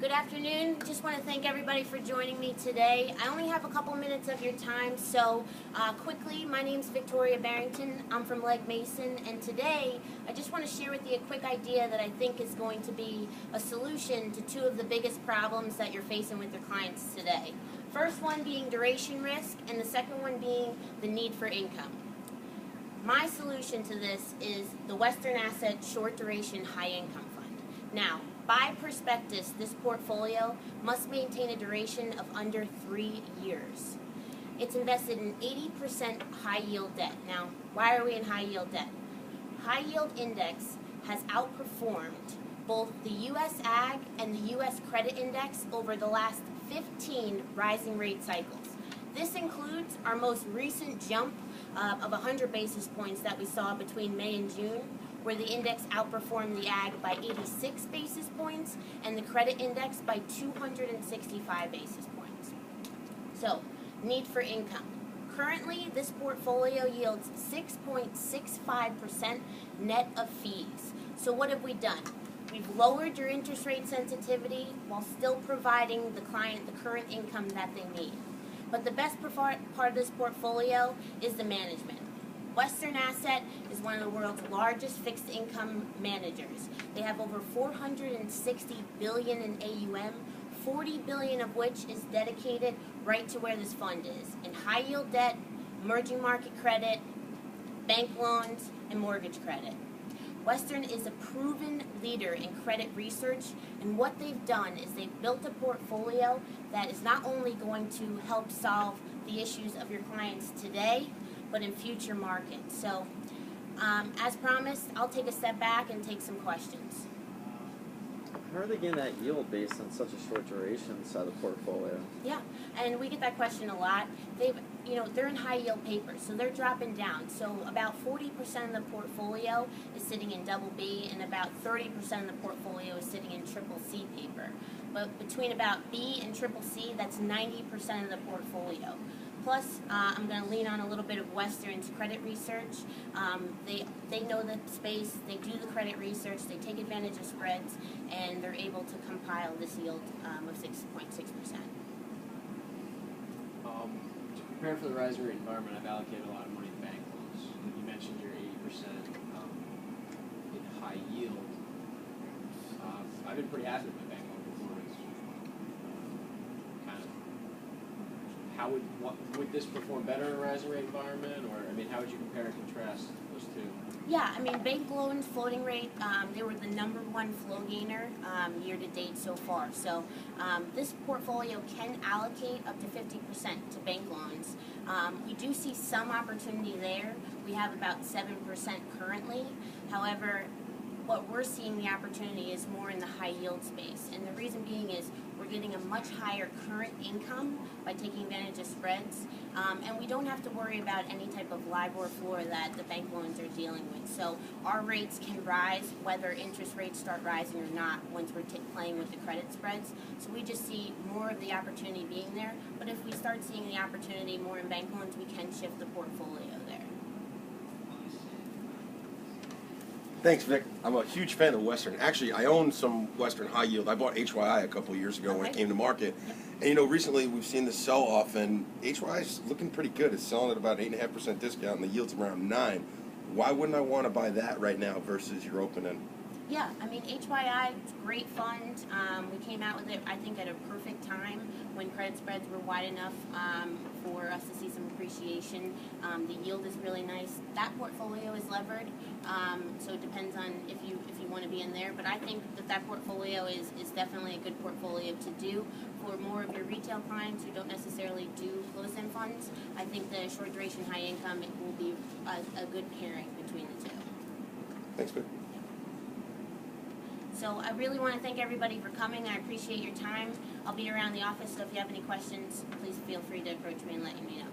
Good afternoon. Just want to thank everybody for joining me today. I only have a couple minutes of your time, so quickly, my name's Victoria Barrington. I'm from Legg Mason, and today I just want to share with you a quick idea that I think is going to be a solution to two of the biggest problems that you're facing with your clients today. First one being duration risk, and the second one being the need for income. My solution to this is the Western Asset Short Duration High Income Fund. Now, by prospectus, this portfolio must maintain a duration of under 3 years. It's invested in 80% high yield debt. Now, why are we in high yield debt? High yield index has outperformed both the U.S. Ag and the U.S. Credit Index over the last 15 rising rate cycles. This includes our most recent jump of 100 basis points that we saw between May and June, where the index outperformed the Ag by 86 basis points and the credit index by 265 basis points. So, need for income. Currently, this portfolio yields 6.65% net of fees. So what have we done? We've lowered your interest rate sensitivity while still providing the client the current income that they need. But the best part of this portfolio is the management. Western Asset is one of the world's largest fixed income managers. They have over $460 billion in AUM, $40 billion of which is dedicated right to where this fund is, in high yield debt, emerging market credit, bank loans, and mortgage credit. Western is a proven leader in credit research, and what they've done is they've built a portfolio that is not only going to help solve the issues of your clients today, but in future markets. So, as promised, I'll take a step back and take some questions. How are they getting that yield based on such a short duration side of the portfolio? Yeah, and we get that question a lot. They're in high yield papers, so they're dropping down. So about 40% of the portfolio is sitting in double B, and about 30% of the portfolio is sitting in triple C paper. But between about B and triple C, that's 90% of the portfolio. Plus, I'm going to lean on a little bit of Western's credit research. They know the space, they do the credit research, they take advantage of spreads, and they're able to compile this yield of 6.6%. To prepare for the rising rate environment, I've allocated a lot of money to bank loans. You mentioned your 80% in high yield. I've been pretty happy with my bank loan performance. Would this perform better in a rising rate environment, or how would you compare and contrast those two? Yeah, bank loans, floating rate, they were the #1 flow gainer year to date so far. So this portfolio can allocate up to 50% to bank loans. We do see some opportunity there. We have about 7% currently. However, what we're seeing the opportunity is more in the high yield space. And the reason being is we're getting a much higher current income by taking advantage of spreads. And we don't have to worry about any type of LIBOR floor that the bank loans are dealing with. So our rates can rise whether interest rates start rising or not once we're playing with the credit spreads. So we just see more of the opportunity being there. But if we start seeing the opportunity more in bank loans, we can shift the portfolio there. Thanks, Vic. I'm a huge fan of Western. Actually, I own some Western high yield. I bought HYI a couple of years ago when it came to market. And recently we've seen the sell-off, and HYI is looking pretty good. It's selling at about 8.5% discount, and the yield's around 9. Why wouldn't I want to buy that right now versus your open end? Yeah, HYI, it's a great fund. We came out with it, I think, at a perfect time when credit spreads were wide enough for us to see some appreciation. The yield is really nice. That portfolio is levered, so it depends on if you want to be in there. But I think that portfolio is definitely a good portfolio to do for more of your retail clients who don't necessarily do closed-end funds. I think the short duration high income will be a good pairing between the two. Thanks, Vic. So I really want to thank everybody for coming. I appreciate your time. I'll be around the office, so if you have any questions, please feel free to approach me and let me know.